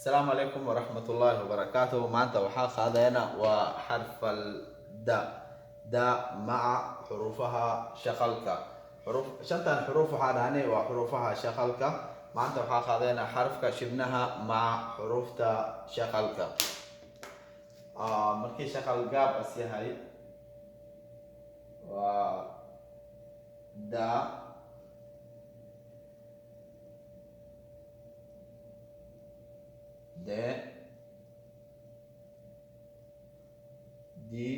السلام عليكم ورحمة الله وبركاته. maanta waxaa qaadayna waa xarfal da مع xuruufaha shaqalka. shantan xuruuf waxaa dhahnay waa xuruufaha shaqalka. maanta waxaa qaadayna xarfka shibnaha مع xuruufta shaqalka. markii shaqal gaab as yahay waa da de di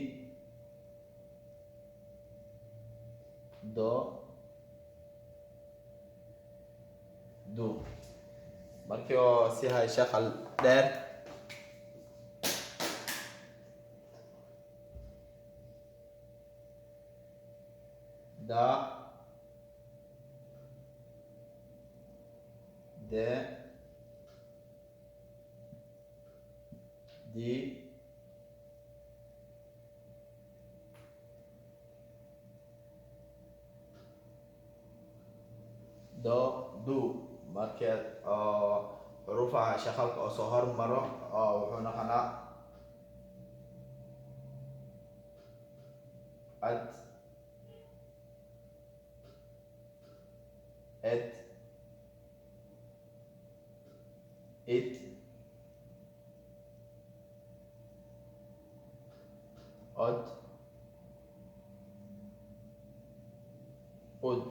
do du. markii oo si hay shaqal dheer da de di do du. markii xuruufaha shaqalka oo soo hormaro wuxuu noqonaa ad ed it od ud.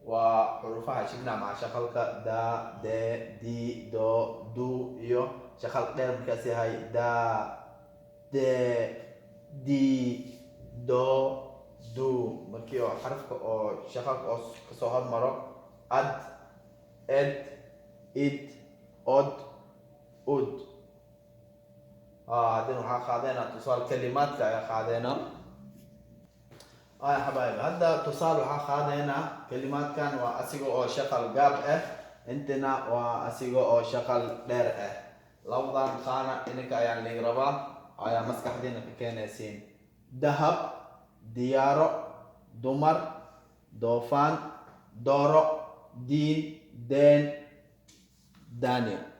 waa xuruufaha shibnaha maca shaqalka da de di do du iyo shaqal dheer markaas yahay da de di do du. markii oo xarafka oo shaqalka oo kasoo hormaro ad ed id od ud. haddana waxaa qaadayna tusaal kalimaadka ayaa qaadayna. يا حبايبي هذا اتصال وحاخذنا كلمات كان واسيغو او شغل قاب انتنا واسيغو او شغل دير لفظا خانة انك يعني ربا ايا مسكح دينا كينيسين ذهب ديارو دمر دوفان دورو دين دين دانيا.